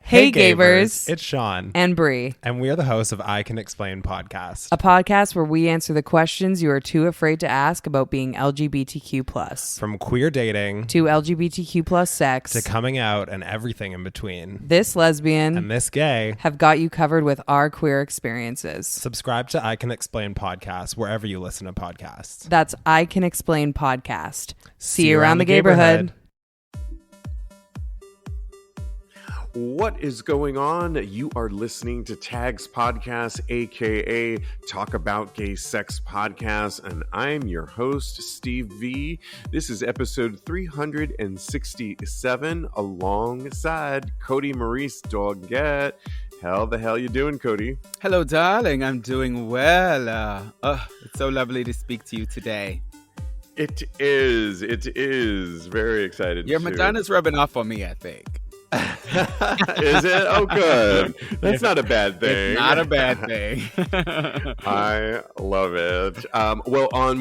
Hey Gavers, it's Sean and Bree, and we are the hosts of I Can Explain Podcast, a podcast where we answer the questions you are too afraid to ask about being LGBTQ+. from queer dating To LGBTQ+ sex, to coming out and everything in between. this lesbian And this gay. have got you covered with our queer experiences. Subscribe to I Can Explain Podcast wherever you listen to podcasts. That's I Can Explain Podcast. See you around the gayborhood. What is going on? You are listening to TAGSPodcast, aka Talk About Gay Sex Podcast, and I'm your host, Steve V. This is episode 367, alongside Kodi Maurice Doggette. How the hell you doing, Kodi? Hello, darling. I'm doing well. It's so lovely to speak to you today. It is. Very excited. Your Madonna's rubbing off on me, I think. Is it? Oh, good. That's not a bad thing. It's not a bad thing. I love it.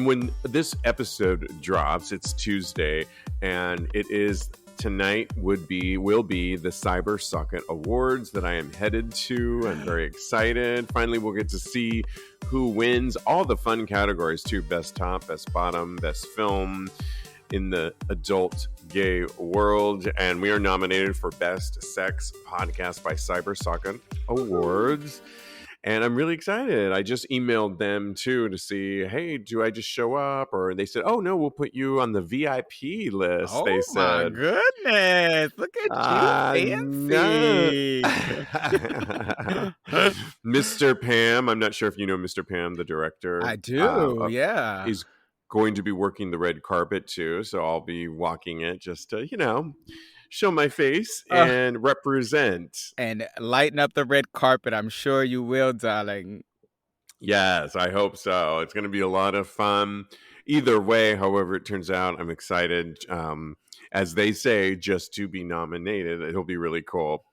When this episode drops, it's Tuesday, and it is tonight will be the Cyber Socket Awards that I am headed to. I'm very excited. Finally, we'll get to see who wins all the fun categories too: best top, best bottom, best film in the adult gay world, and we are nominated for Best Sex Podcast by Cyber Socket Awards, and I'm really excited. I just emailed them too to see, hey, do I just show up? Or they said, oh no, we'll put you on the VIP list. Oh, they said, my goodness, look at you, fancy. Mr. Pam, I'm not sure if you know Mr. Pam, the director. I do, yeah. He's going to be working the red carpet too, so I'll be walking it just to, show my face and represent. And lighten up the red carpet. I'm sure you will, darling. Yes, I hope so. It's going to be a lot of fun. Either way, however it turns out, I'm excited. As they say, just to be nominated. It'll be really cool.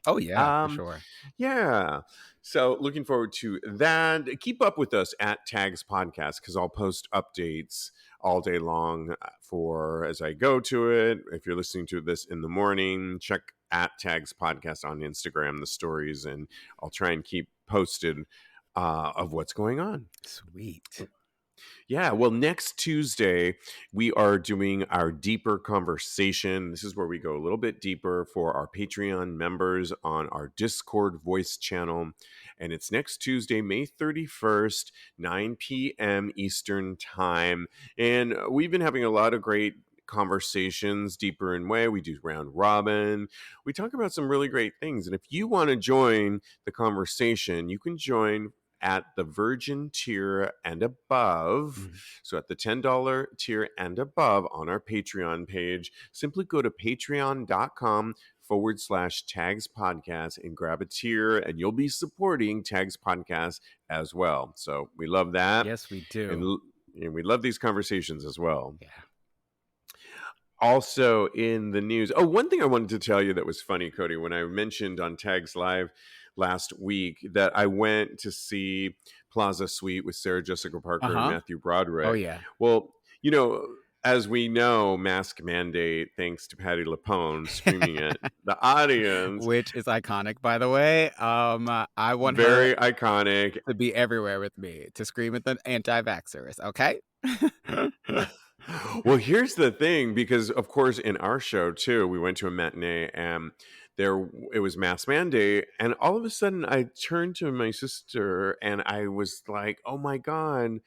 Oh, yeah, for sure. Yeah. So looking forward to that. Keep up with us at Tags Podcast, because I'll post updates all day long as I go to it. If you're listening to this in the morning, check at Tags Podcast on Instagram, the stories, and I'll try and keep posted of what's going on. Sweet. Yeah, well, next Tuesday, we are doing our deeper conversation. This is where we go a little bit deeper for our Patreon members on our Discord voice channel. And it's next Tuesday, May 31st, 9 p.m. Eastern Time. And we've been having a lot of great conversations deeper in way. We do round robin. We talk about some really great things. And if you want to join the conversation, you can join at the Virgin tier and above. Mm-hmm. So at the $10 tier and above on our Patreon page, simply go to patreon.com/Tags Podcast and grab a tier, and you'll be supporting Tags Podcast as well. So we love that. Yes, we do. And we love these conversations as well. Yeah. Also in the news, one thing I wanted to tell you that was funny, Kodi, when I mentioned on Tags Live last week that I went to see Plaza Suite with Sarah Jessica Parker and Matthew Broderick. Oh, yeah. Well, as we know, mask mandate, thanks to Patti LuPone screaming at the audience. Which is iconic, by the way. I want very her iconic to be everywhere with me, to scream at the anti-vaxxers, okay? Well, here's the thing, because, of course, in our show, too, we went to a matinee and it was mask mandate, and all of a sudden I turned to my sister and I was like, oh my God,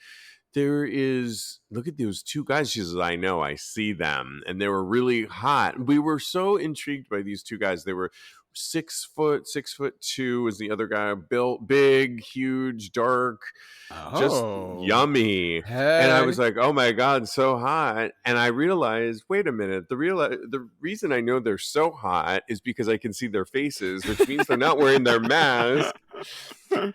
look at those two guys. She says, I know, I see them. And they were really hot. We were so intrigued by these two guys. They were 6'2" was the other guy, built big, huge, dark, just yummy. Hey. And I was like, oh my God, so hot. And I realized, wait a minute, the reason I know they're so hot is because I can see their faces, which means they're not wearing their mask.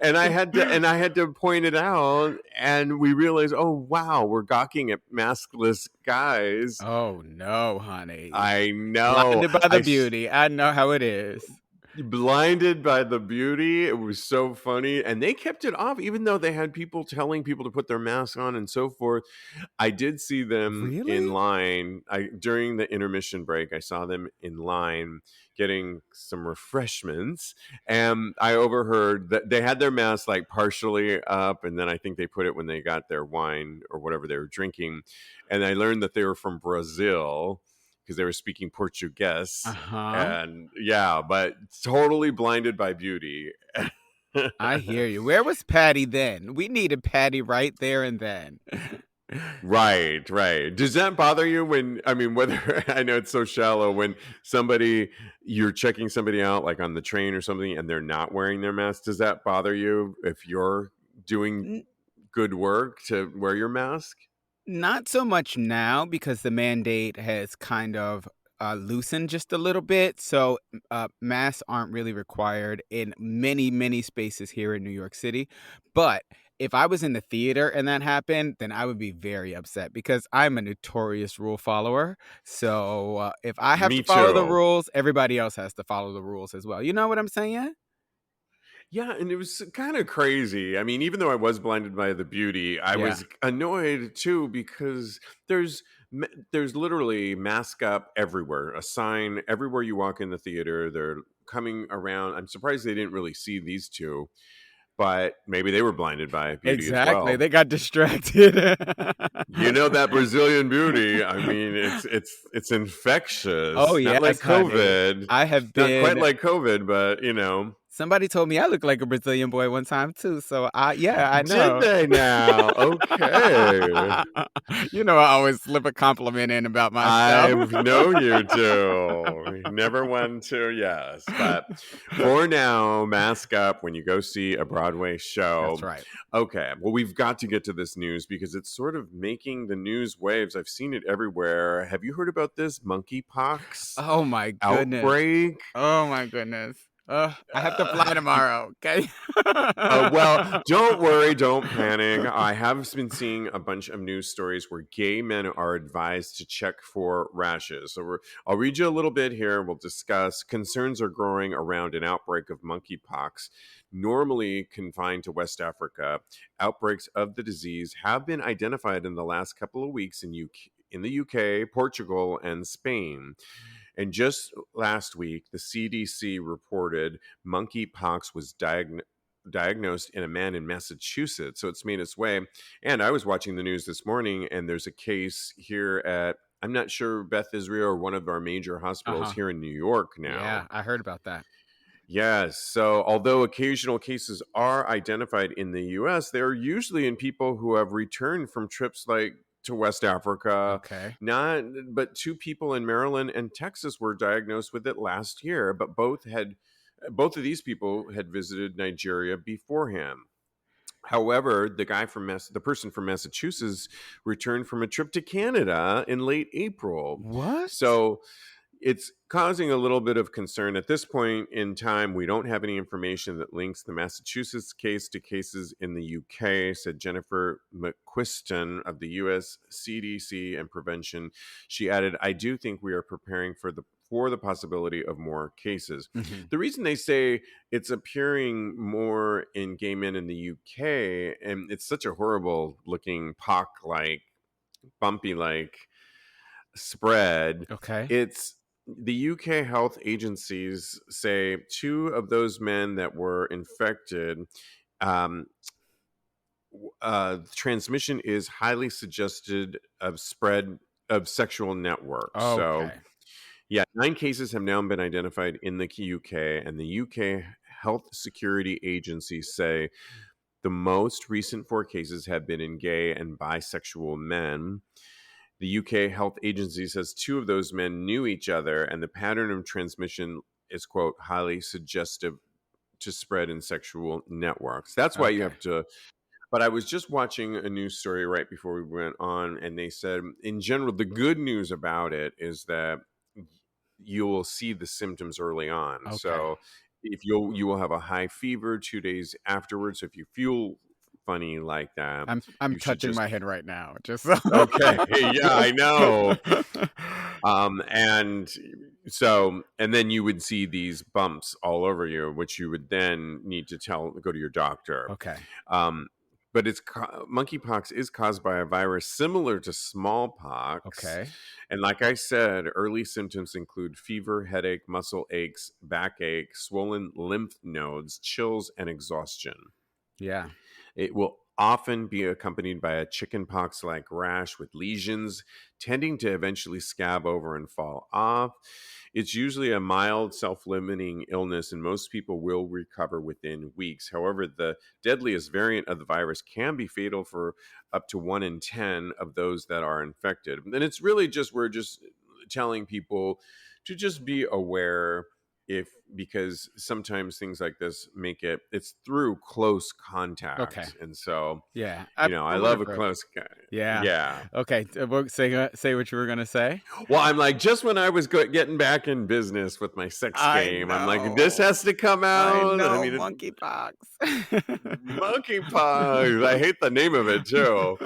And I had to point it out, and we realized, oh wow, we're gawking at maskless guys. Oh no, honey. I know. Blinded by the beauty. I know how it is. blinded by the beauty. It was so funny. And they kept it off, even though they had people telling people to put their masks on and so forth. I did see them in Really? line. During the intermission break, I saw them in line getting some refreshments. And I overheard that they had their masks like partially up. And then I think they put it when they got their wine or whatever they were drinking. And I learned that they were from Brazil because they were speaking Portuguese. Uh-huh. And yeah, but totally blinded by beauty. I hear you. Where was Patty then? We needed Patty right there and then. Right, right. Does that bother you when, I mean, whether I know it's so shallow, when you're checking somebody out like on the train or something and they're not wearing their mask? Does that bother you if you're doing N- good work to wear your mask? Not so much now because the mandate has kind of loosened just a little bit. So masks aren't really required in many, many spaces here in New York City. But if I was in the theater and that happened, then I would be very upset because I'm a notorious rule follower. So if I have Me to follow the too. rules, everybody else has to follow the rules as well. You know what I'm saying? Yeah, and it was kind of crazy. I mean, even though I was blinded by the beauty, I Yeah. was annoyed too because there's literally mask up everywhere, a sign everywhere you walk in the theater. They're coming around. I'm surprised they didn't really see these two, but maybe they were blinded by beauty as Exactly. well. They got distracted. You know that Brazilian beauty. I mean, it's Oh infectious. Not like yes, honey. COVID. I have Not quite been like COVID, but you know. Somebody told me I look like a Brazilian boy one time too, so I Did know. they now? Okay. You know I always slip a compliment in about I myself. know you do. Never one to, yes. But for now, mask up when you go see a Broadway That's show. right. Okay. Well, we've got to get to this news because it's sort of making the news waves. I've seen it everywhere. Have you heard about this monkeypox Oh my goodness. outbreak? Oh my goodness. I have to fly Uh, tomorrow, okay? well, don't worry, don't panic. I have been seeing a bunch of news stories where gay men are advised to check for rashes. So I'll read you a little bit here. We'll discuss. Concerns are growing around an outbreak of monkeypox, normally confined to West Africa. Outbreaks of the disease have been identified in the last couple of weeks in the UK, Portugal, and Spain. And just last week, the CDC reported monkeypox was diagnosed in a man in Massachusetts. So it's made its way. And I was watching the news this morning, and there's a case here at, I'm not sure, Beth Israel or one of our major hospitals Uh-huh. here in New York Yeah, now. I heard about that. Yes. So, although occasional cases are identified in the US, they are usually in people who have returned from trips like to West Africa. Okay. But two people in Maryland and Texas were diagnosed with it last year, but both of these people had visited Nigeria beforehand. However, the person from Massachusetts returned from a trip to Canada in late April. What? So it's causing a little bit of concern. At this point in time, we don't have any information that links the Massachusetts case to cases in the UK, said Jennifer McQuiston of the US CDC and Prevention. She added, I do think we are preparing for the possibility of more cases. Mhm. The reason they say it's appearing more in gay men in the UK, and it's such a horrible looking pock like, bumpy like spread, Okay. it's the UK health agencies say two of those men that were infected, um, transmission is highly suggested of spread of sexual networks. So, Okay. yeah, 9 cases have now been identified in the UK, and the UK Health Security Agency say the most recent 4 cases have been in gay and bisexual men. The UK Health Agency says two of those men knew each other, and the pattern of transmission is, quote, highly suggestive to spread in sexual networks. That's why you Okay. have to. But I was just watching a news story right before we went on, and they said, in general, the good news about it is that you will see the symptoms early on. Okay. So if you will have a high fever 2 days afterwards. If you funny like that, I'm you should touching just my head right now. Just so. okay. Yeah, I know. And so, and then you would see these bumps all over you, which you would then need to go to your doctor. Okay. Um, but monkeypox is caused by a virus similar to smallpox. Okay. And like I said, early symptoms include fever, headache, muscle aches, backache, swollen lymph nodes, chills, and exhaustion. Yeah. It will often be accompanied by a chickenpox like rash with lesions tending to eventually scab over and fall off. It's usually a mild, self limiting illness, and most people will recover within weeks. However, the deadliest variant of the virus can be fatal for up to 1 in 10 of those that are infected. And it's really we're just telling people to just be aware because sometimes things like this it's through close contact. Okay. And so Yeah. I love a close guy. Yeah. Yeah. Okay. Say what you were gonna say. Well, I'm like, just when I was getting back in business with my sex game, I'm like, this has to come out. I know, monkeypox. monkeypox. I hate the name of it too.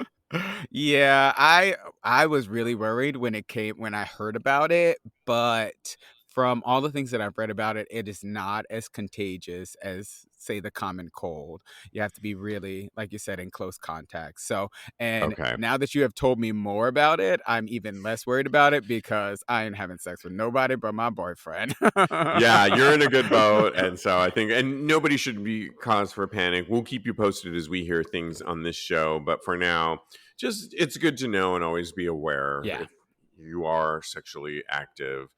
Yeah, I was really worried when I heard about it, but from all the things that I've read about it, it is not as contagious as, say, the common cold. You have to be really, like you said, in close contact. So, and Okay. now that you have told me more about it, I'm even less worried about it because I ain't having sex with nobody but my boyfriend. Yeah, you're in a good boat. And so I think, and nobody should be cause for panic. We'll keep you posted as we hear things on this show. But for now, it's good to know and always be aware if you are sexually active.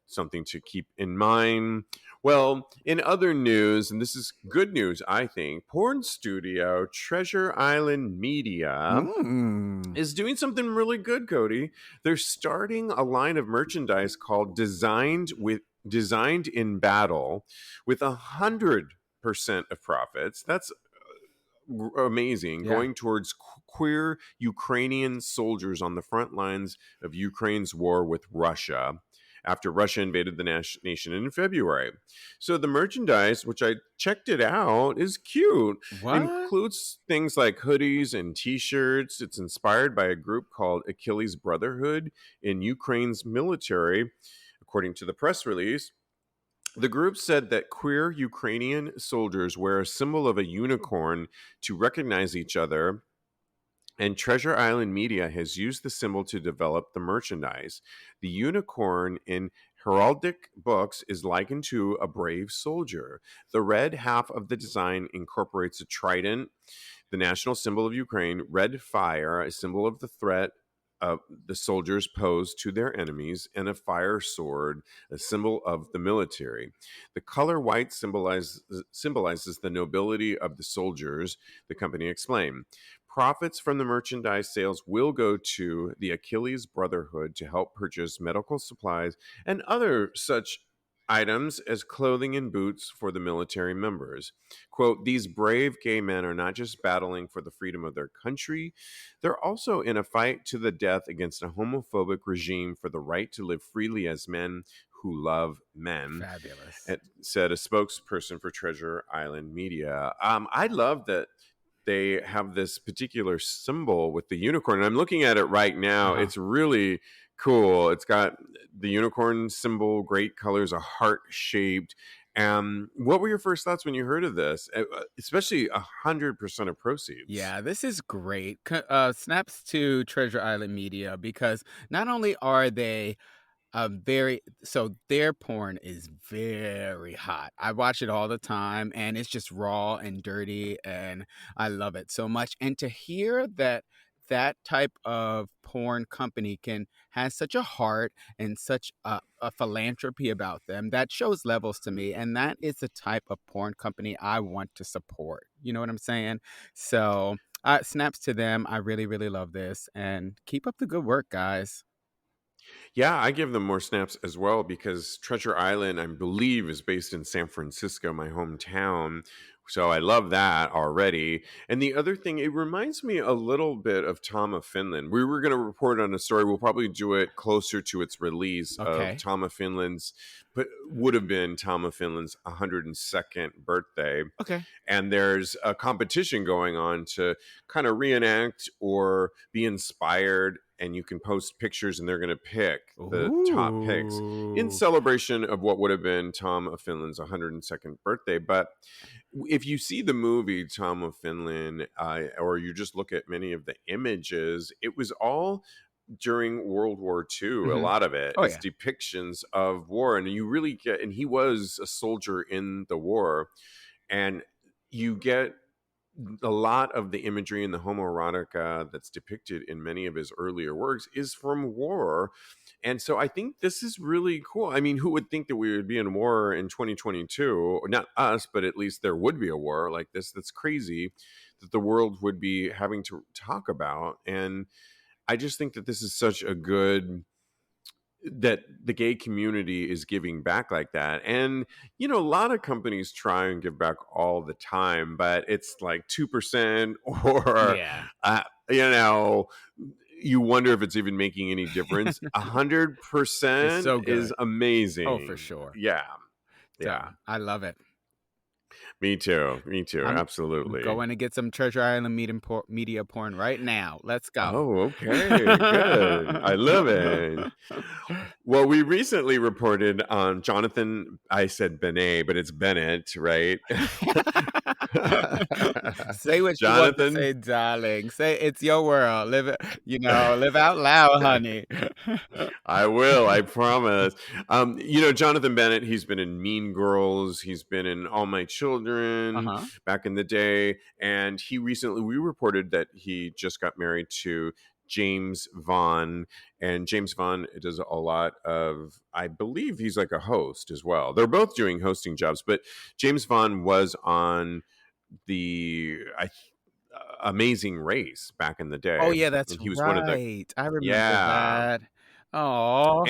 Something to keep in mind. Well, in other news, and this is good news, I think, porn studio Treasure Island Media is doing something really good, Kodi. They're starting a line of merchandise called Designed in Battle with 100% of profits. That's amazing. Yeah. Going towards queer Ukrainian soldiers on the front lines of Ukraine's war with Russia after Russia invaded the nation in February. So the merchandise, which I checked it out, is cute. What? Includes things like hoodies and t-shirts. It's inspired by a group called Achilles Brotherhood in Ukraine's military, according to the press release. The group said that queer Ukrainian soldiers wear a symbol of a unicorn to recognize each other, and Treasure Island Media has used the symbol to develop the merchandise. The unicorn in heraldic books is likened to a brave soldier. The red half of the design incorporates a trident, the national symbol of Ukraine, red fire, a symbol of the threat the soldiers pose to their enemies, and a fire sword, a symbol of the military. The color white symbolizes the nobility of the soldiers, the company explained. Profits from the merchandise sales will go to the Achilles Brotherhood to help purchase medical supplies and other such items as clothing and boots for the military members. Quote, these brave gay men are not just battling for the freedom of their country, they're also in a fight to the death against a homophobic regime for the right to live freely as men who love men. Fabulous. It said a spokesperson for Treasure Island Media. I love that they have this particular symbol with the unicorn. And I'm looking at it right now. Uh-huh. It's really cool. It's got the unicorn symbol, great colors, a heart shaped. What were your first thoughts when you heard of this? Especially 100% of proceeds. Yeah, this is great. Snaps to Treasure Island Media because not only are they their porn is very hot. I watch it all the time and it's just raw and dirty and I love it so much. And to hear that type of porn company has such a heart and such a philanthropy about them, that shows levels to me. And that is the type of porn company I want to support. You know what I'm saying? So snaps to them. I really, really love this and keep up the good work, guys. Yeah, I give them more snaps as well because Treasure Island, I believe, is based in San Francisco, my hometown. So I love that already. And the other thing, it reminds me a little bit of Tom of Finland. We were going to report on a story. We'll probably do it closer to its release of Okay. Tom of Finland's, but would have been Tom of Finland's 102nd birthday. Okay. And there's a competition going on to kind of reenact or be inspired, and you can post pictures and they're going to pick the top picks in Ooh. celebration of what would have been Tom of Finland's 102nd birthday. But if you see the movie Tom of Finland, or you just look at many of the images, it was all during World War II. A Mhm. lot of it Oh, is yeah. depictions of war, and you really get, and he was a soldier in the war, and you get a lot of the imagery and the homoerotica that's depicted in many of his earlier works is from war. And so I think this is really cool. I mean, who would think that we would be in war in 2022? Or not us, but at least there would be a war like this. That's crazy that the world would be having to talk about. And I just think that this is such a good, that the gay community is giving back like that. And a lot of companies try and give back all the time, but it's like 2% or Yeah. uh, you know you wonder if it's even making any difference. It's 100% so is good. amazing. Oh, for sure. Yeah. So I love it. Me too. I'm Absolutely. going to get some Treasure Island media porn right now. Let's go. Oh, okay. Good. I love it. Well, we recently reported on Jonathan. I said Benet, but it's Bennett, right? Say what you want to Jonathan. say, darling. Say it's your world. Live it, live out loud, honey. I will, I promise. Jonathan Bennett, he's been in Mean Girls, he's been in All My Children Uh-huh. back in the day, and we reported that he just got married to James Vaughn, and James Vaughn does a lot of, I believe he's like a host as well. They're both doing hosting jobs, but James Vaughn was on the Amazing Race back in the day. Oh yeah, that's And he was one of the right. I remember yeah. that. Oh.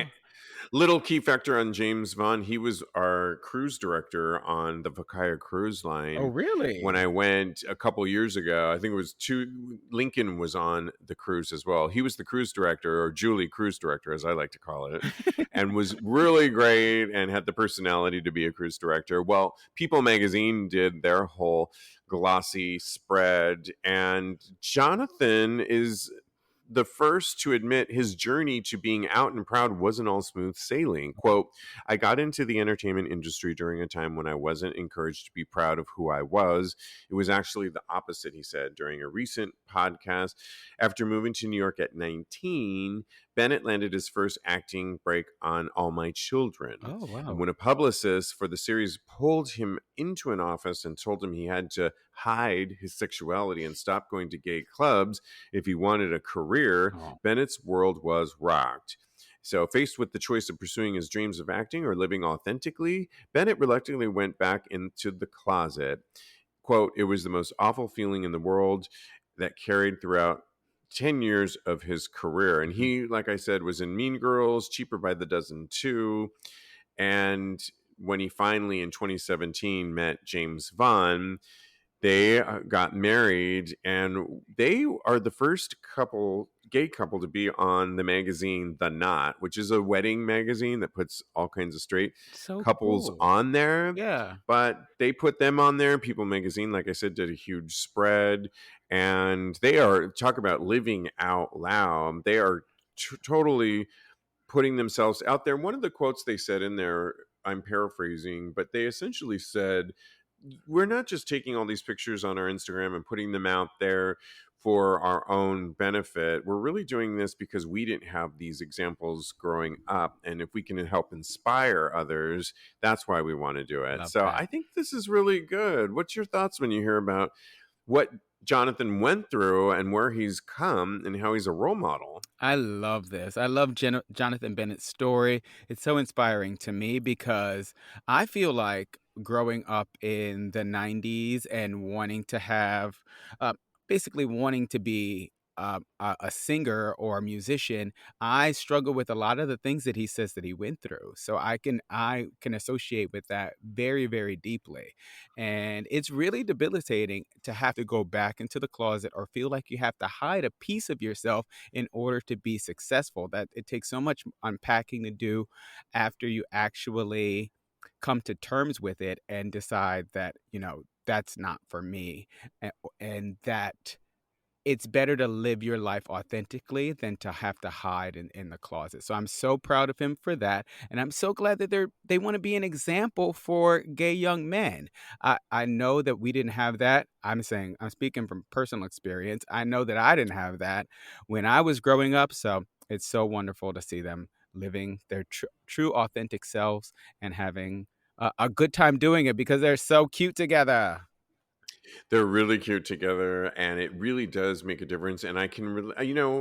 Little key factor on James Vaughn, he was our cruise director on the Vakaya cruise line. Oh really? When I went a couple years ago, I think it was Lincoln was on the cruise as well. He was the cruise director, or Julie cruise director, as I like to call it, and was really great and had the personality to be a cruise director. Well, People magazine did their whole glossy spread, and Jonathan is the first to admit his journey to being out and proud wasn't all smooth sailing. Quote, I got into the entertainment industry during a time when I wasn't encouraged to be proud of who I was. It was actually the opposite, he said during a recent podcast. After moving to New York at 19, Bennett landed his first acting break on All My Children. Oh wow. And when a publicist for the series pulled him into an office and told him he had to hide his sexuality and stop going to gay clubs if he wanted a career, Bennett's world was rocked. So, faced with the choice of pursuing his dreams of acting or living authentically, Bennett reluctantly went back into the closet. Quote, it was the most awful feeling in the world that carried throughout 10 years of his career. And he, like I said, was in Mean Girls, Cheaper by the Dozen 2. And when he finally, in 2017, met James Vaughn, they got married, and they are the first gay couple to be on the magazine The Knot, which is a wedding magazine that puts all kinds of straight couples on there. Yeah. But they put them on there. People magazine, like I said, did a huge spread, and they are, talk about living out loud. They are totally putting themselves out there. One of the quotes they said in there, I'm paraphrasing, but they essentially said, we're not just taking all these pictures on our Instagram and putting them out there for our own benefit. We're really doing this because we didn't have these examples growing up. And if we can help inspire others, that's why we want to do it. Love so that. I think this is really good. What's your thoughts when you hear about what Jonathan went through and where he's come and how he's a role model? I love this. I love Jonathan Bennett's story. It's so inspiring to me because I feel like growing up in the 90s and wanting to have, basically wanting to be a singer or a musician, I struggle with a lot of the things that he says that he went through. So I can associate with that very, very deeply. And it's really debilitating to have to go back into the closet or feel like you have to hide a piece of yourself in order to be successful. That it takes so much unpacking to do after you actually come to terms with it and decide that, that's not for me. And that it's better to live your life authentically than to have to hide in the closet. So I'm so proud of him for that. And I'm so glad that they want to be an example for gay young men. I know that we didn't have that. I'm speaking from personal experience. I know that I didn't have that when I was growing up. So it's so wonderful to see them living their true authentic selves and having a good time doing it because they're so cute together. They're really cute together, and it really does make a difference. And I can,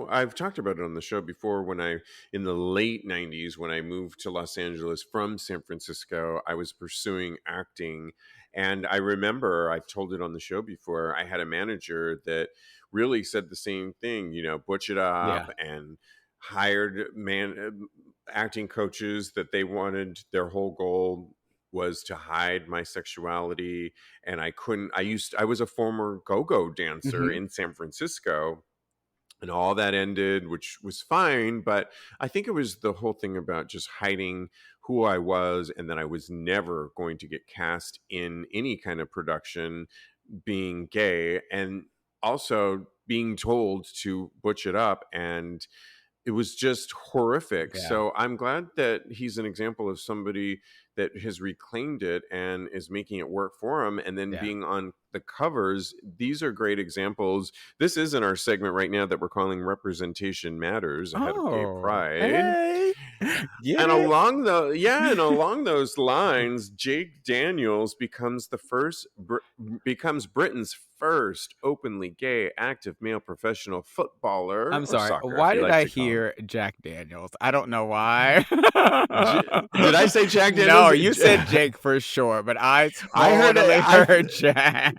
I've talked about it on the show before. In the late '90s, when I moved to Los Angeles from San Francisco, I was pursuing acting, and I remember I've told it on the show before. I had a manager that really said the same thing. Butch it Yeah. up, and hired acting coaches that they wanted. Their whole goal was to hide my sexuality, and I was a former go-go dancer Hmm. in San Francisco, and all that ended, which was fine, but I think it was the whole thing about just hiding who I was, and that I was never going to get cast in any kind of production being gay, and also being told to butch it up, and it was just horrific. Yeah. So I'm glad that he's an example of somebody that has reclaimed it and is making it work for him. And then Yeah. being on the covers, these are great examples. This is in our segment right now that we're calling Representation Matters ahead of Gay Oh, Pride. hey. Get And it? along those lines, Jake Daniels becomes Britain's first openly gay active male professional footballer, I'm or sorry. soccer, if Why you did like I to call hear Jack Daniels? I don't know why. Did I say Jack No, Daniels? you said Jake for sure, but I I heard totally I heard Jack.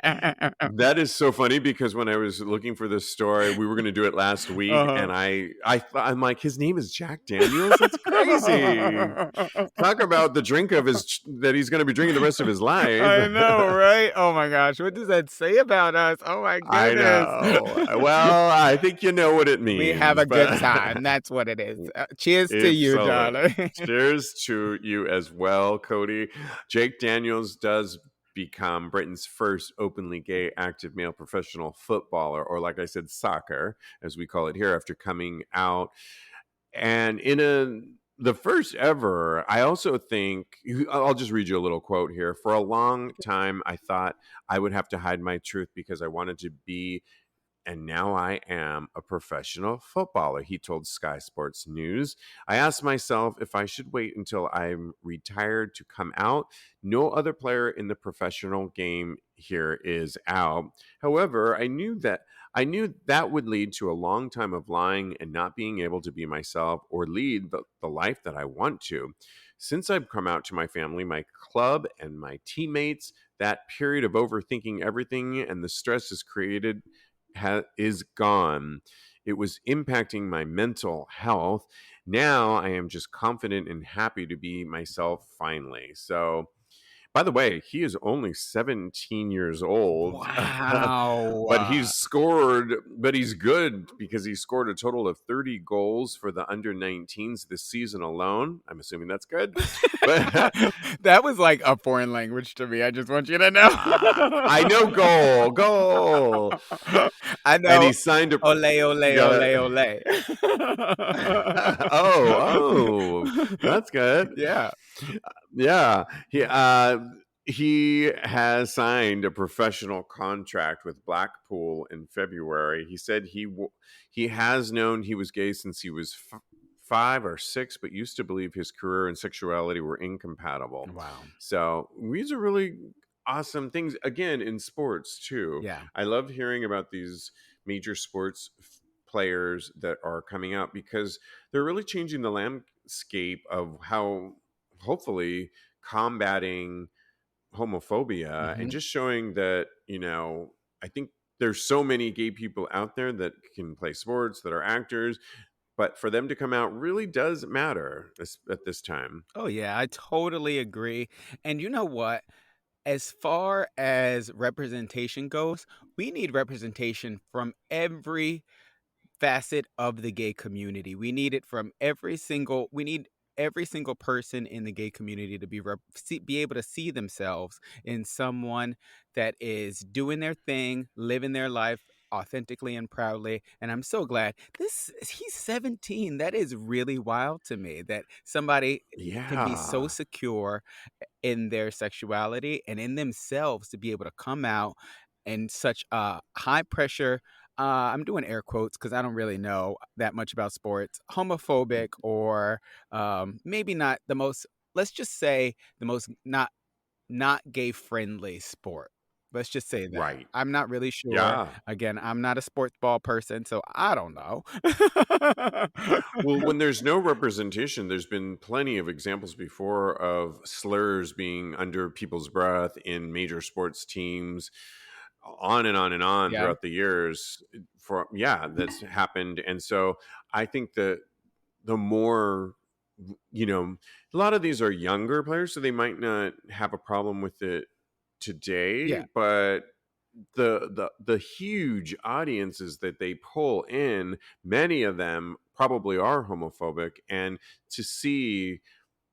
That is so funny, because when I was looking for this story, we were going to do it last week, Uh-huh. and I'm like, his name is Jack Daniels. That's crazy. Talk about the drink that he's going to be drinking the rest of his life. I know, right? Oh my gosh, what does that say about us? Oh my I goodness. know. Well, I think you know what it We have means, a good but time. That's what it is. Cheers to you, absolutely. darling. Cheers to you as well, Kodi. Jake Daniels does become Britain's first openly gay active male professional footballer, or like I said, soccer, as we call it here, after coming out. And the first ever, I also think, I'll just read you a little quote here. For a long time, I thought I would have to hide my truth because I wanted to be, and now I am, a professional footballer, he told Sky Sports News. I asked myself if I should wait until I'm retired to come out. No other player in the professional game here is out. However, I knew that would lead to a long time of lying and not being able to be myself or lead the life that I want to. Since I've come out to my family, my club, and my teammates, that period of overthinking everything and the stress is created is gone. It was impacting my mental health. Now I am just confident and happy to be myself finally. So, by the way, he is only 17 years old, but Wow. he's good, because he scored a total of 30 goals for the under 19s this season alone. I'm assuming that's good. But That was like a foreign language to me. I just want you to know. I know goal. I And know. he signed a Ole, ole, ole, yeah. ole. That's good. Yeah. Yeah, he has signed a professional contract with Blackpool in February. He said he has known he was gay since he was 5 or 6, but used to believe his career and sexuality were incompatible. Wow. So these are really awesome things. Again, in sports too. Yeah. I love hearing about these major sports players that are coming out, because they're really changing the landscape of how, hopefully, combating homophobia, and Hmm. just showing that, I think there's so many gay people out there that can play sports, that are actors, but for them to come out really does matter at this time. Oh, yeah, I totally agree. And you know what? As far as representation goes, we need representation from every facet of the gay community. We need it from we need every single person in the gay community to be able to see themselves in someone that is doing their thing, living their life authentically and proudly. And I'm so glad he's 17. That is really wild to me that somebody can be so Yeah. secure in their sexuality and in themselves to be able to come out in such a high pressure, I'm doing air quotes because I don't really know that much about sports, homophobic, or maybe not the most, let's just say the most not gay friendly sport. Let's just say that. Right. I'm not really sure. Yeah. Again, I'm not a sports ball person, so I don't know. Well, when there's no representation, there's been plenty of examples before of slurs being under people's breath in major sports teams, on and on and on Yeah. throughout the years. That's happened. And so I think that the more, a lot of these are younger players, so they might not have a problem with it today, Yeah. but the huge audiences that they pull in, many of them probably are homophobic, and to see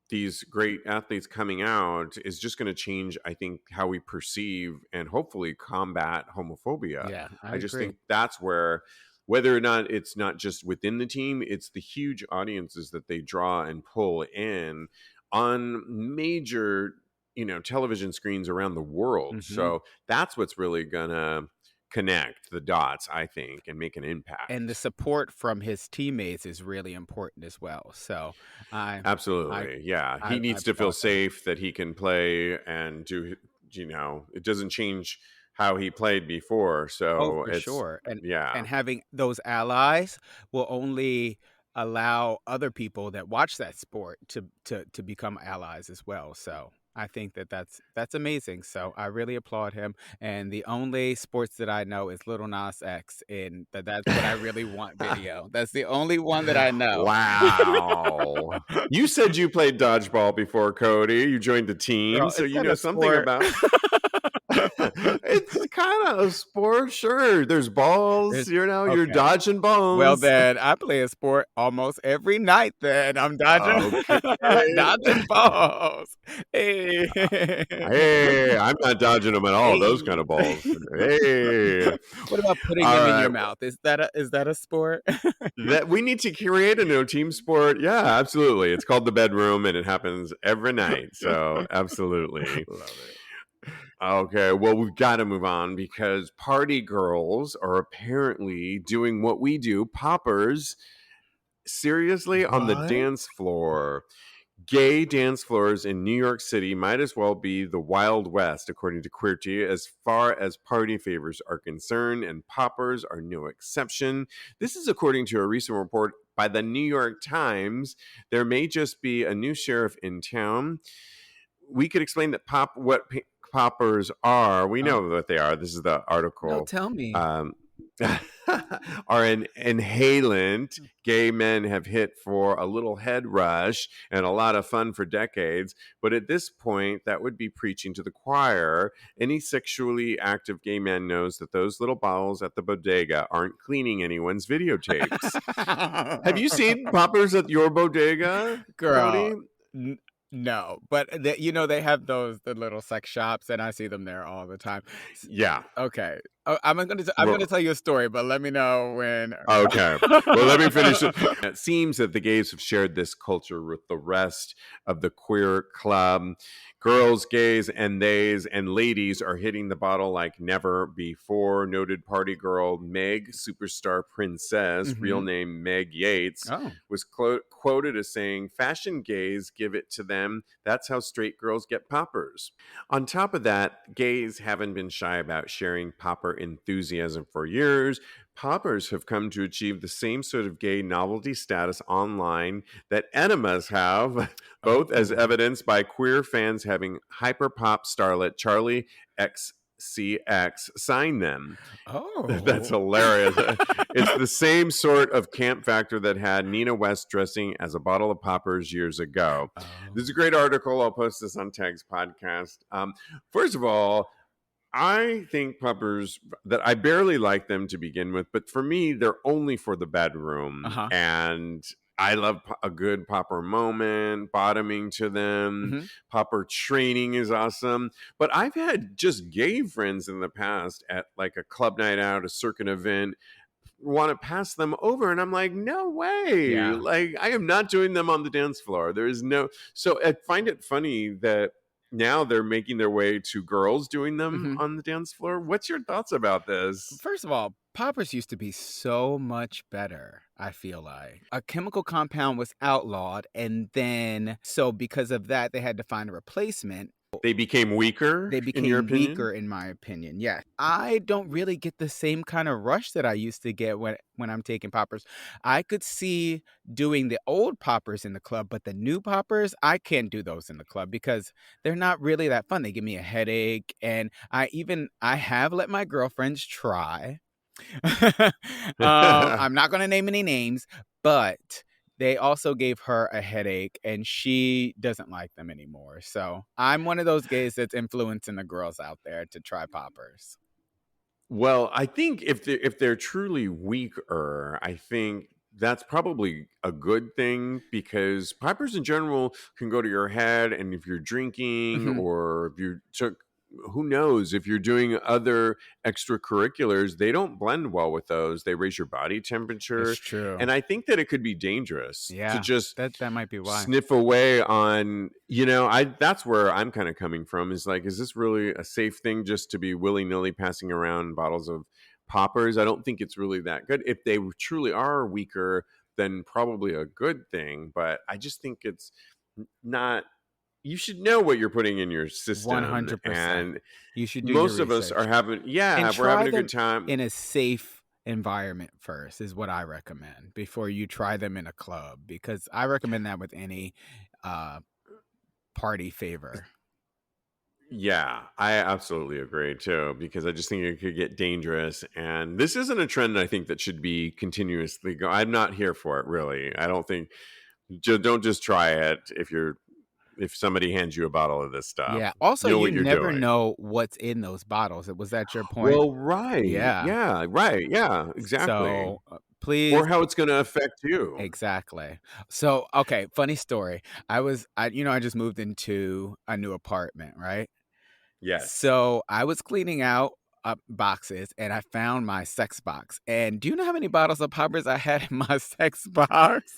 these great athletes coming out is just going to change, I think, how we perceive and hopefully combat homophobia. Yeah, I I just agree. think that's where, whether or not it's not just within the team, it's the huge audiences that they draw and pull in on major, television screens around the world. Mhm. So that's what's really gonna connect the dots, I think, and make an impact. And the support from his teammates is really important as well. So I Absolutely. Yeah. I He needs to feel applaud him. safe that he can play and do, it doesn't change how he played before. Oh, So for it's, sure. And yeah. having those allies will only allow other people that watch that sport to become allies as well. So I think that's amazing. So I really applaud him. And the only sports that I know is Little Nas X, and that's what I really want video. That's the only one that I know. Wow. You said you played dodgeball before, Cody. You joined the team, Girl, so is you that know a something sport? about it's kind of a sport, sure. There's balls, There's you're okay. dodging balls. Well, then I play a sport almost every night. Then I'm dodging, Okay. dodging balls. Hey, Hey, I'm not dodging them at all. Those kind of balls. Hey. What about putting All them in your right. mouth? Is that a sport? That we need to create a no team sport. Yeah, absolutely. It's called the bedroom and it happens every night. So absolutely. Love it. Okay, well, we've got to move on because party girls are apparently doing what we do, poppers, seriously on the What? dance floor. Gay dance floors in New York City might as well be the Wild West, according to Queerty, as far as party favors are concerned, and poppers are no exception. This is according to a recent report by the New York Times. There may just be a new sheriff in town. We could explain that poppers are. We know what they are. This is the article. No, tell me. Are an inhalant gay men have hit for a little head rush and a lot of fun for decades. But at this point, that would be preaching to the choir. Any sexually active gay man knows that those little bottles at the bodega aren't cleaning anyone's videotapes. Have you seen poppers at your bodega, Girl, Cody? no, but they have the little sex shops, and I see them there all the time. Yeah. Okay, I'm gonna tell you a story, but let me know when. Okay, well, let me finish it. It seems that the gays have shared this culture with the rest of the queer club. Girls, gays, and theys and ladies are hitting the bottle like never before. Noted party girl Meg, superstar princess, real name Meg Yates, was quoted as saying, "Fashion gays give it to them. That's how straight girls get poppers." On top of that, gays haven't been shy about sharing popper enthusiasm for years. Poppers have come to achieve the same sort of gay novelty status online that enemas have, both as evidenced by queer fans having hyperpop starlet Charlie sign them. Oh, That's hilarious. It's the same sort of camp factor that had Nina West dressing as a bottle of poppers years ago. This is a great article. I'll post this on Tag's podcast. First of all, I think poppers that I barely like them to begin with, but for me, they're only for the bedroom. And I love a good popper moment, bottoming to them. Popper training is awesome. But I've had just gay friends in the past at like a club night out, a circuit event, want to pass them over. And I'm like, no way. Yeah. Like, I am not doing them on the dance floor. There is no. So I find it funny that now they're making their way to girls doing them on the dance floor. What's your thoughts about this? First of all, poppers used to be so much better, I feel like. A chemical compound was outlawed, and then, so because of that, they had to find a replacement. They became weaker? They in became your opinion? weaker, in my opinion. Yeah. I don't really get the same kind of rush that I used to get when I'm taking poppers. I could see doing the old poppers in the club, but the new poppers, I can't do those in the club because they're not really that fun. They give me a headache. And I have let my girlfriends try. I'm not going to name any names, but they also gave her a headache, and she doesn't like them anymore. So I'm one of those gays that's influencing the girls out there to try poppers. Well, I think if they're truly weaker, I think that's probably a good thing because poppers in general can go to your head, and if you're drinking or if you took, who knows, if you're doing other extracurriculars, they don't blend well with those. They raise your body temperature. It's true. And I think that it could be dangerous to just that might be why. Sniff away on, that's where I'm kind of coming from is like, is this really a safe thing just to be willy-nilly passing around bottles of poppers? I don't think it's really that good. If they truly are weaker, then probably a good thing. But I just think it's not. You should know what you're putting in your system. 100%. And you should do most your of us are having, and we're having a good time. In a safe environment first is what I recommend before you try them in a club, because I recommend that with any party favor. Yeah, I absolutely agree too, because I just think it could get dangerous. And this isn't a trend I think that should be continuously go. I'm not here for it, really. I don't think, don't just try it if somebody hands you a bottle of this stuff. Yeah. Also, you never doing. know what's in those bottles. Was that your point? Well, right. Yeah. Right. Yeah, exactly. So please. Or how it's going to affect you. Exactly. So, okay. Funny story. I just moved into a new apartment, right? Yes. So I was cleaning out boxes, and I found my sex box. And do you know how many bottles of poppers I had in my sex box?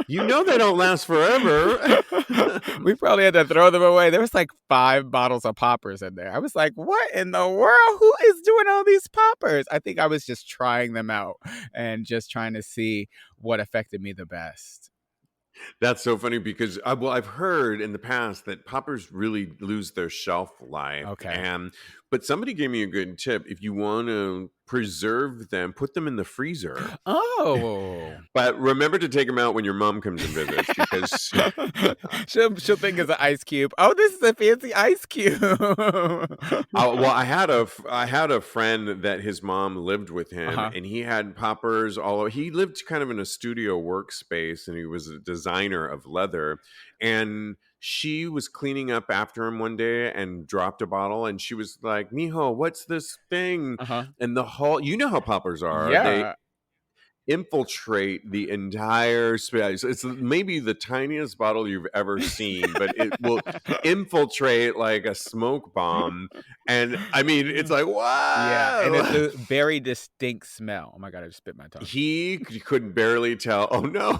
You know they don't last forever. We probably had to throw them away. There was like 5 bottles of poppers in there. I was like, what in the world? Who is doing all these poppers? I think I was just trying them out and just trying to see what affected me the best. That's so funny because I've heard in the past that poppers really lose their shelf life. Okay. But somebody gave me a good tip. If you want to preserve them, put them in the freezer. Oh. But remember to take them out when your mom comes and visits because she'll think it's an ice cube. Oh, this is a fancy ice cube. Well, I had a friend that his mom lived with him, and he had poppers all over. He lived kind of in a studio workspace, and he was a designer of leather. And she was cleaning up after him one day and dropped a bottle, and she was like, "Mijo, what's this thing?" And the whole, you know how poppers are. Yeah. They infiltrate the entire space. It's maybe the tiniest bottle you've ever seen, but it will infiltrate like a smoke bomb. And I mean, it's like, wow. Yeah, and it's a very distinct smell. Oh my God, I just spit my tongue. He could barely tell. Oh no.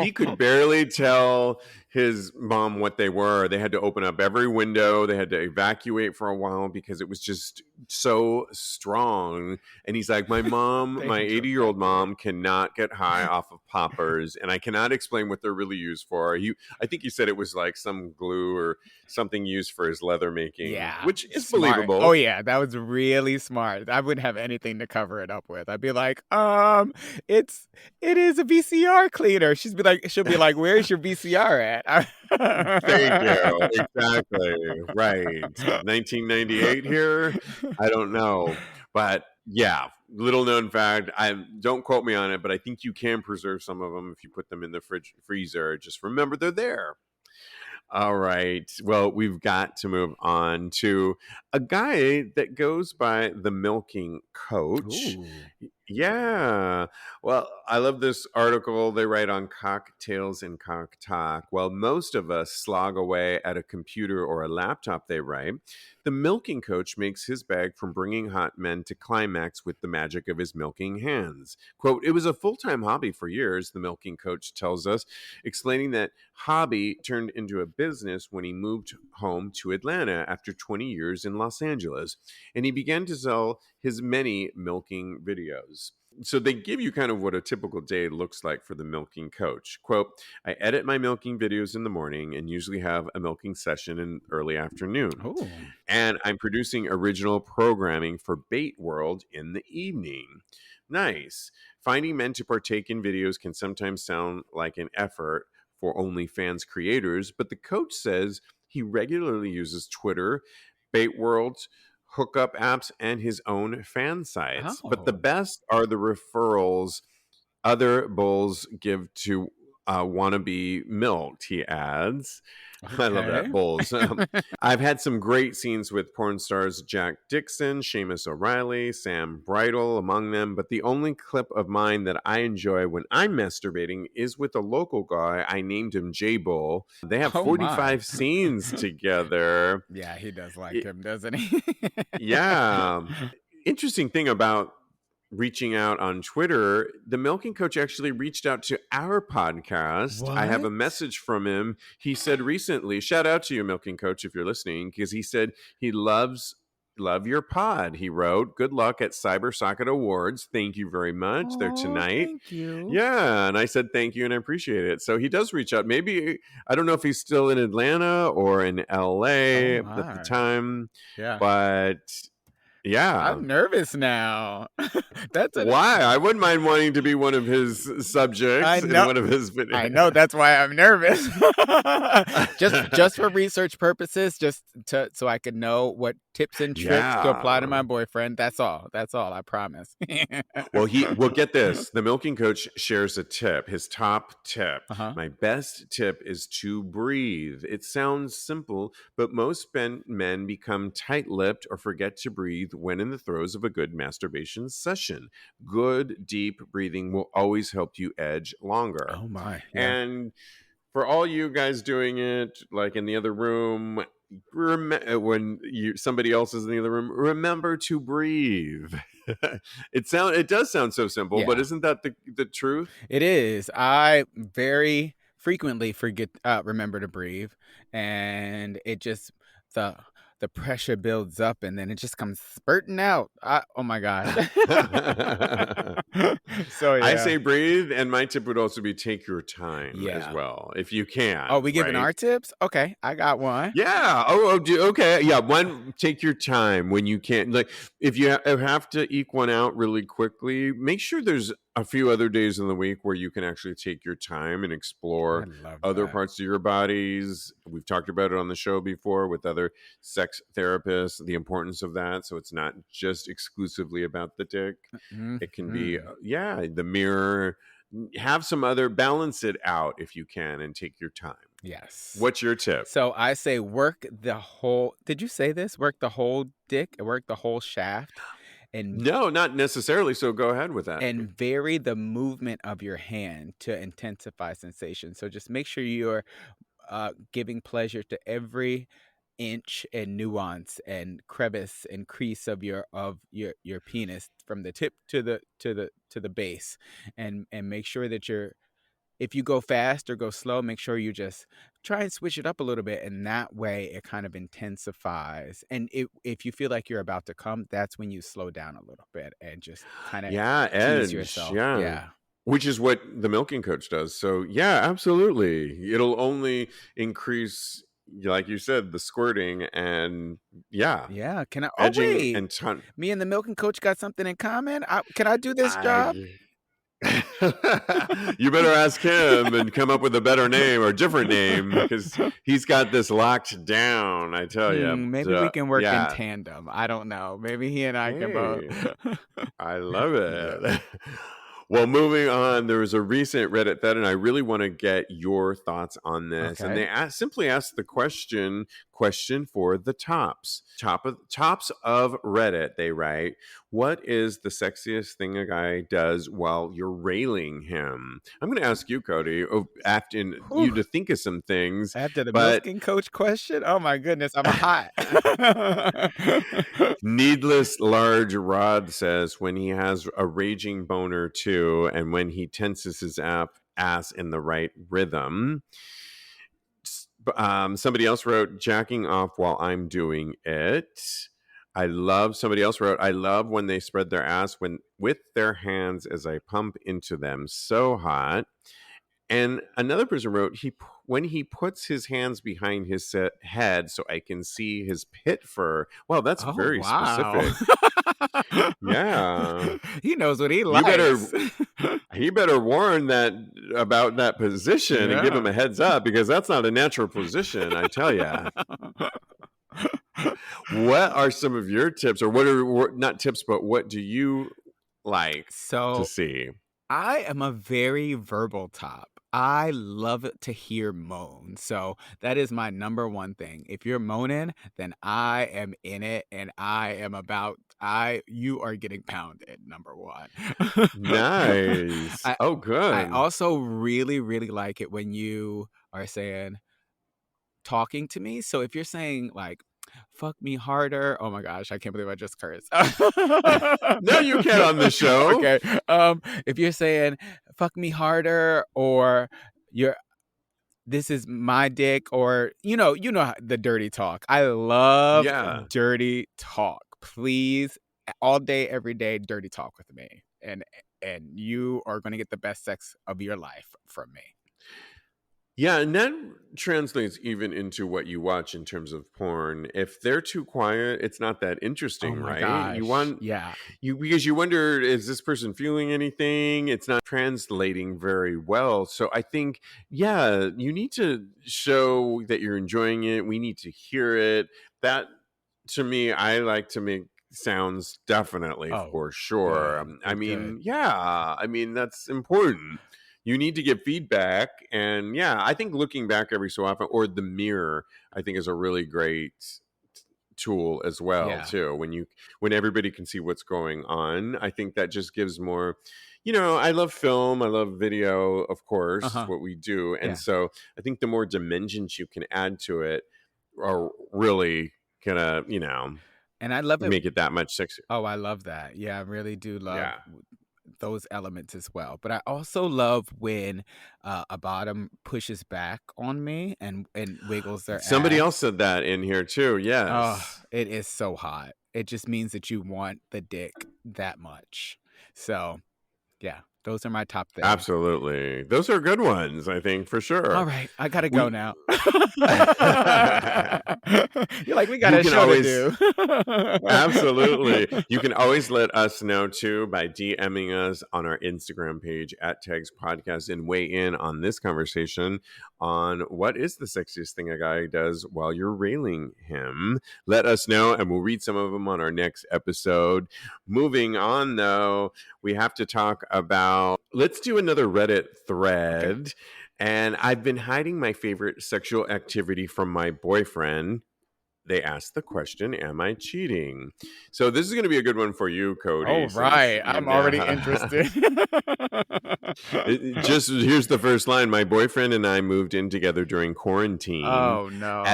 He could barely tell his mom what they were. They had to open up every window. They had to evacuate for a while because it was just so strong. And he's like, my mom, my 80-year-old mom cannot get high off of poppers, and I cannot explain what they're really used for. I think he said it was like some glue or something used for his leather making, which is smart. believable. Oh yeah, that was really smart. I wouldn't have anything to cover it up with. I'd be like, it is a VCR cleaner. She'll be like, where's your VCR at? Thank you. Exactly. Right. 1998 here. I don't know, but yeah. Little known fact. I don't quote me on it, but I think you can preserve some of them if you put them in the freezer. Just remember they're there. All right. Well, we've got to move on to a guy that goes by the Milking Coach. Ooh. Yeah. Well, I love this article they write on Cocktails and Cock Talk. While most of us slog away at a computer or a laptop, they write, the Milking Coach makes his bag from bringing hot men to climax with the magic of his milking hands. Quote, it was a full-time hobby for years, the Milking Coach tells us, explaining that hobby turned into a business when he moved home to Atlanta after 20 years in Los Angeles, and he began to sell his many milking videos. So they give you kind of what a typical day looks like for the Milking Coach. Quote, I edit my milking videos in the morning and usually have a milking session in early afternoon. Ooh. And I'm producing original programming for Bait World in the evening. Nice. Finding men to partake in videos can sometimes sound like an effort for OnlyFans creators, but the coach says he regularly uses Twitter, Bait World, hookup apps, and his own fan sites. But the Oh. best are the referrals other bulls give to wannabe milked, he adds. I love that, Okay. bulls. I've had some great scenes with porn stars Jack Dixon, Seamus O'Reilly, Sam Bridle among them, but the only clip of mine that I enjoy when I'm masturbating is with a local guy. I named him J-Bull. They have Oh, 45 my. scenes together. Yeah, he does like It- him, doesn't he? yeah. Interesting thing about reaching out on Twitter, the Milking Coach actually reached out to our podcast. I have a What? message from him. He said recently, shout out to you, Milking Coach, if you're listening, because he said he love your pod. He wrote, good luck at Cyber Socket Awards. Thank you very much. They're Oh, tonight. thank you. Yeah. And I said, thank you. And I appreciate it. So he does reach out. Maybe, I don't know if he's still in Atlanta or in LA Oh, at the my. time, Yeah. but yeah. I'm nervous now. That's a Why? I wouldn't mind wanting to be one of his subjects I in know. one of his videos. I know, that's why I'm nervous. just for research purposes, so I could know what tips and tricks to apply to my Yeah. boyfriend. That's all. I promise. Well, get this. The Milking Coach shares a tip, his top tip. Uh-huh. My best tip is to breathe. It sounds simple, but most men become tight-lipped or forget to breathe when in the throes of a good masturbation session. Good, deep breathing will always help you edge longer. Oh my. Yeah. And for all you guys doing it, like in the other room, when somebody else is in the other room, remember to breathe. It does sound so simple, but Yeah. isn't that the truth? It is. I very frequently remember to breathe, and it just the pressure builds up, and then it just comes spurting out. Oh my gosh. So I yeah. say breathe, and my tip would also be take your time as Yeah. well, if you can. Oh, we giving right? our tips? Okay, I got one. Yeah. Okay. Yeah. One, take your time when you can. Like, if you have to eke one out really quickly, make sure there's a few other days in the week where you can actually take your time and explore I love other that. parts of your bodies. We've talked about it on the show before with other sex therapists, the importance of that. So it's not just exclusively about the dick. It can be, the mirror. Have some other, balance it out if you can, and take your time. Yes. What's your tip? So I say work the whole. Did you say this? Work the whole dick, work the whole shaft, and No, not necessarily. So go ahead with that. and vary the movement of your hand to intensify sensation. So just make sure you're giving pleasure to every inch and nuance and crevice and crease of your penis from the tip to the base, and make sure that if you go fast or go slow, make sure you just try and switch it up a little bit, and that way it kind of intensifies. And if you feel like you're about to come, that's when you slow down a little bit and just kind of edge. tease yourself. Yeah. Which is what the Milking Coach does. So yeah, absolutely. It'll only increase, like you said, the squirting and Yeah. Can I? Oh edging wait, and ton. me and the Milking Coach got something in common. Can I do this job? You better ask him and come up with a better name or different name because he's got this locked down. I tell you. Maybe we can work in Yeah. tandem. I don't know. Maybe he and I can both. I love it. Yeah. Well, moving on, there was a recent Reddit thread, and I really want to get your thoughts on this. And Okay. they simply asked the question for the tops. Tops of Reddit, they write, what is the sexiest thing a guy does while you're railing him? I'm going to ask you, Kodi, asking you to think of some things. After the but milking coach question, oh my goodness, I'm hot. Needless Large Rod says when he has a raging boner too, and when he tenses his ass in the right rhythm. Somebody else wrote jacking off while I'm doing it. Somebody else wrote, I love when they spread their ass with their hands as I pump into them. So hot. And another person wrote, when he puts his hands behind his head so I can see his pit fur. Well, that's very specific. Yeah. He knows what he likes. He better warn about that position and give him a heads up because that's not a natural position, I tell you. What are some of your tips, or what are not tips, but what do you like to see? I am a very verbal top. I love to hear moan. So that is my number one thing. If you're moaning, then I am in it and you are getting pounded, number one. Nice. Good. I also really, really like it when you are talking to me. So if you're saying like, fuck me harder. Oh my gosh, I can't believe I just cursed. No, you can't on the show. Okay. If you're saying fuck me harder, or this is my dick, or you know the dirty talk. I love dirty talk. Please, all day, every day, dirty talk with me. And you are going to get the best sex of your life from me. Yeah, and that translates even into what you watch in terms of porn. If they're too quiet, it's not that interesting, right? Gosh. Because you wonder, is this person feeling anything? It's not translating very well. So I think, you need to show that you're enjoying it. We need to hear it. That, to me, I like to make sounds definitely for sure. That's important. You need to get feedback. And I think looking back every so often, or the mirror, I think is a really great tool as well, too. When everybody can see what's going on, I think that just gives more, I love film, I love video, of course, what we do. And so I think the more dimensions you can add to it are really gonna, and I love it. Make it that much sexier. Oh, I love that. Yeah, I really do love those elements as well. But I also love when a bottom pushes back on me and wiggles their Somebody ass. else said that in here too. Yes. Oh, it is so hot. It just means that you want the dick that much. So, those are my top things. Absolutely. Those are good ones, I think, for sure. All right. I got to go now. You're like, we got a show to do. Absolutely. You can always let us know, too, by DMing us on our Instagram page at TAGSPodcast and weigh in on this conversation on what is the sexiest thing a guy does while you're railing him. Let us know, and we'll read some of them on our next episode. Moving on, though, we have to talk about, let's do another Reddit thread. Okay. And I've been hiding my favorite sexual activity from my boyfriend. They asked the question, am I cheating? So this is going to be a good one for you, Kodi. Oh, right. I'm already interested. Here's the first line. My boyfriend and I moved in together during quarantine. Oh, no.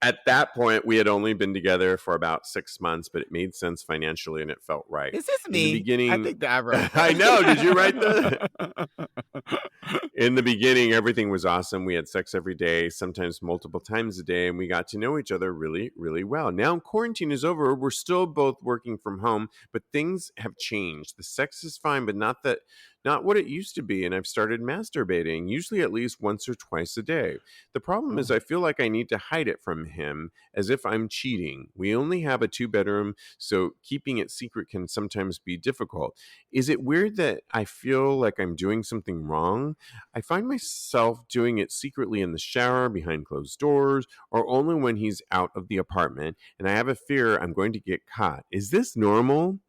At that point, we had only been together for about 6 months, but it made sense financially and it felt right. Is this me? In the beginning, I think that I wrote that. I know. Did you write that? In the beginning, everything was awesome. We had sex every day, sometimes multiple times a day, and we got to know each other really, really well. Now quarantine is over. We're still both working from home, but things have changed. The sex is fine, but not that not what it used to be, and I've started masturbating, usually at least once or twice a day. The problem is Oh. I feel like I need to hide it from him as if I'm cheating. We only have a 2-bedroom, so keeping it secret can sometimes be difficult. Is it weird that I feel like I'm doing something wrong? I find myself doing it secretly in the shower, behind closed doors, or only when he's out of the apartment, and I have a fear I'm going to get caught. Is this normal?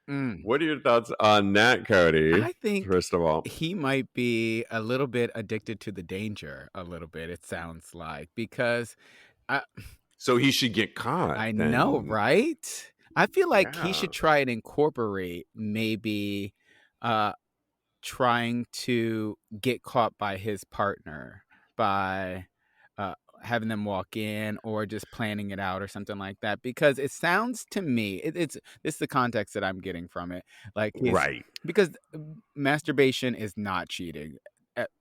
Mm. What are your thoughts on that, Cody? I think First of all, he might be a little bit addicted to the danger, a little bit, it sounds like, because I, so he should get caught I know, then. right? I feel like he Yeah. should try and incorporate maybe uh, trying to get caught by his partner by uh, having them walk in or just planning it out or something like that. Because it sounds to me, this is the context that I'm getting from it. Like Right. because masturbation is not cheating,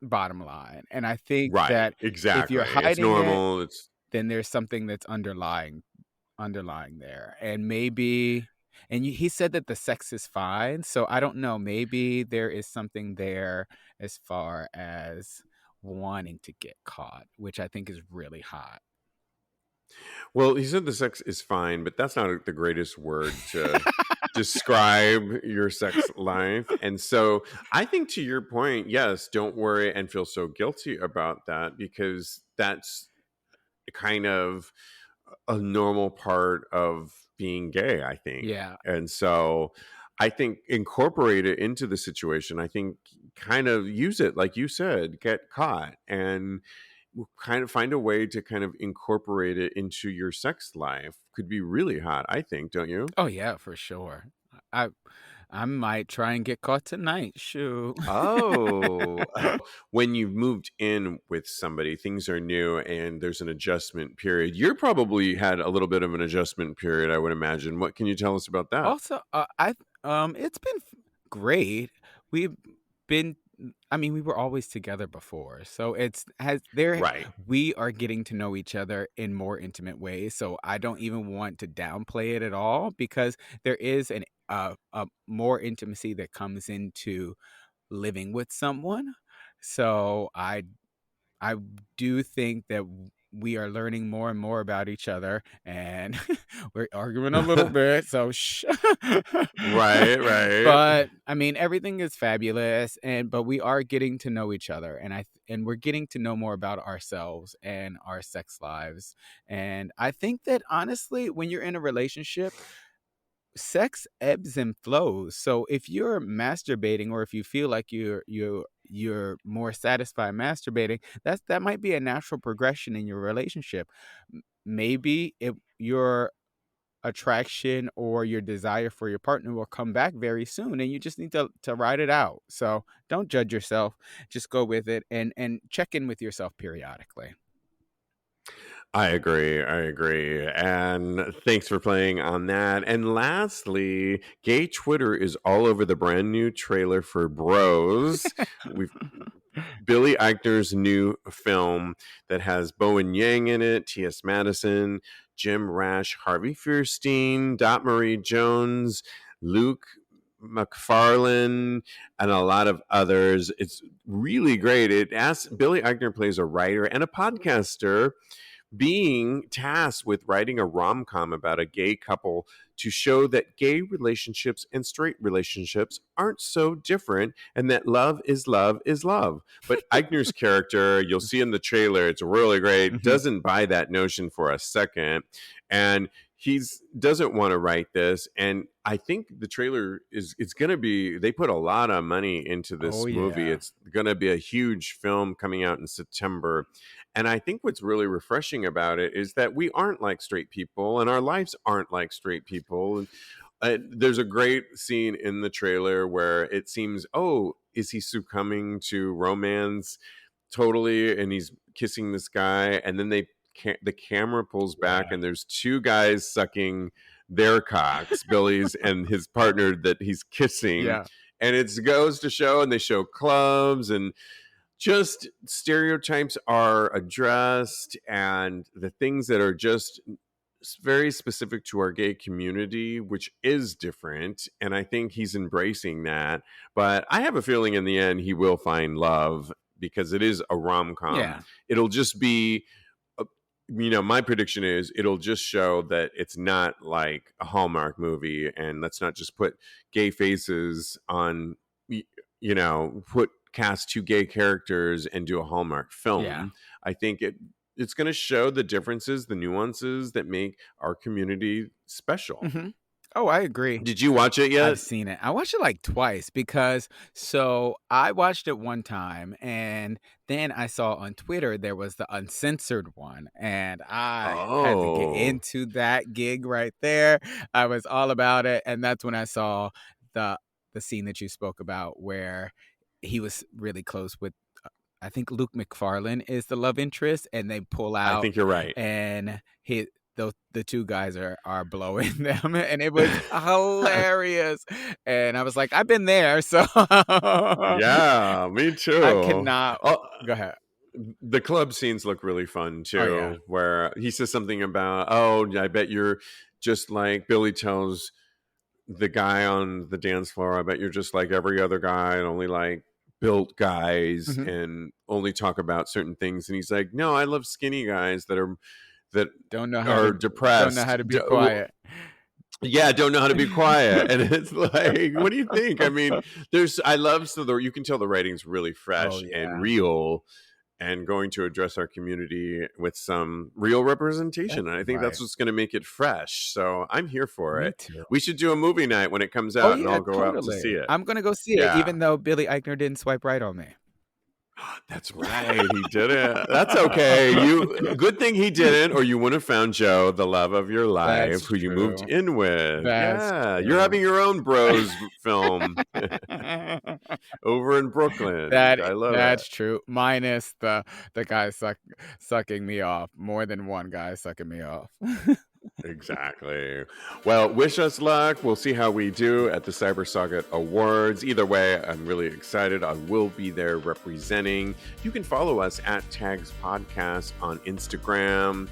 bottom line. And I think Right. that if Exactly. you're It's hiding it, normal. It's then there's something that's underlying there, and maybe he said that the sex is fine, so I don't know, maybe there is something there as far as wanting to get caught, which I think is really hot. well, he said the sex is fine, but that's not the greatest word to describe your sex life. And so I think to your point, yes, don't worry and feel so guilty about that, because that's kind of a normal part of being gay, I think. Yeah. And so I think incorporate it into the situation. I think kind of use it, like you said, get caught, and kind of find a way to kind of incorporate it into your sex life could be really hot, I think, don't you? Oh yeah, for sure. I I might try and get caught tonight. Shoot. Oh, when you've moved in with somebody, things are new and there's an adjustment period. You're probably had a little bit of an adjustment period, I would imagine. What can you tell us about that? Also, it's been great. We've been I mean, we were always together before. So Right. we are getting to know each other in more intimate ways. So I don't even want to downplay it at all, because there is a more intimacy that comes into living with someone. So I do think that we are learning more and more about each other, and we're arguing a little bit. So shh. Right, right. But I mean, everything is fabulous, but we are getting to know each other, and we're getting to know more about ourselves and our sex lives. And I think that honestly, when you're in a relationship, sex ebbs and flows. So if you're masturbating, or if you feel like you're more satisfied masturbating, that might be a natural progression in your relationship. Maybe if your attraction or your desire for your partner will come back very soon, and you just need to ride it out. So don't judge yourself, just go with it, and check in with yourself periodically. I agree. I agree. And thanks for playing on that. And lastly, gay Twitter is all over the brand new trailer for Bros. We've Billy Eichner's new film that has Bowen Yang in it, T.S. Madison, Jim Rash, Harvey Fierstein, Dot Marie Jones, Luke McFarlane, and a lot of others. It's really great. Billy Eichner plays a writer and a podcaster, being tasked with writing a rom-com about a gay couple to show that gay relationships and straight relationships aren't so different, and that love is love is love. But Eichner's character, you'll see in the trailer, it's really great, doesn't buy that notion for a second, and he's doesn't want to write this. And I think the trailer it's going to be, they put a lot of money into this movie. Yeah. It's going to be a huge film coming out in September. And I think what's really refreshing about it is that we aren't like straight people, and our lives aren't like straight people. There's a great scene in the trailer where it seems, oh, is he succumbing to romance totally? And he's kissing this guy, and then the camera pulls back, and there's two guys sucking their cocks, Billy's and his partner that he's kissing. Yeah. And it goes to show, and they show clubs, and just stereotypes are addressed, and the things that are just very specific to our gay community, which is different. And I think he's embracing that. But I have a feeling in the end he will find love because it is a rom-com. Yeah. It'll just be, my prediction is it'll just show that it's not like a Hallmark movie. And let's not just put gay faces on, cast 2 gay characters and do a Hallmark film. Yeah. I think it's going to show the differences, the nuances that make our community special. Mm-hmm. Oh, I agree. Did you watch it yet? I've seen it. I watched it like twice because I watched it one time and then I saw on Twitter there was the uncensored one and I had to get into that gig right there. I was all about it. And that's when I saw the scene that you spoke about where he was really close with, I think Luke McFarlane is the love interest, and they pull out. I think you're right. And the 2 guys are blowing them, and it was hilarious. And I was like, I've been there, so yeah, me too. I cannot. Go ahead. The club scenes look really fun too, yeah. where he says something about, I bet you're just like Billy tells the guy on the dance floor. I bet you're just like every other guy and only like built guys and only talk about certain things. And he's like, no, I love skinny guys that don't know how to depressed. Don't know how to be quiet. Yeah, don't know how to be quiet. And it's like, what do you think? I mean, you can tell the writing's really fresh and real and going to address our community with some real representation. And I think that's what's going to make it fresh. So I'm here for it. Too. We should do a movie night when it comes out and I'll go out to see it. I'm going to go see it, even though Billy Eichner didn't swipe right on me. That's right. He didn't. That's okay. Good thing he didn't, or you wouldn't have found Joe, the love of your life, who you moved in with. You're having your own bros film over in Brooklyn. I love that's true. Minus the guy sucking me off. More than one guy sucking me off. Exactly. Well, wish us luck. We'll see how we do at the Cyber Socket Awards. Either way, I'm really excited. I will be there representing. You can follow us at TAGSPodcast on Instagram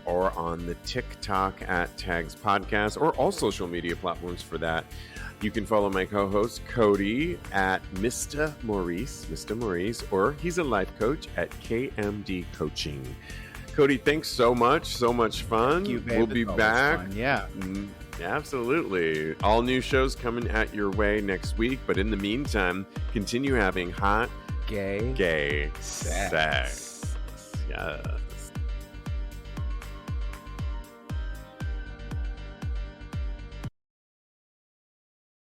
or on the TikTok at TAGSPodcast or all social media platforms for that. You can follow my co-host Kodi at Mr. Maurice, or he's a life coach at KMD Coaching. Kodi, thanks so much. So much fun. Thank you, babe. We'll be back. Fun. Yeah. Absolutely. All new shows coming at your way next week. But in the meantime, continue having hot, gay sex. Yeah.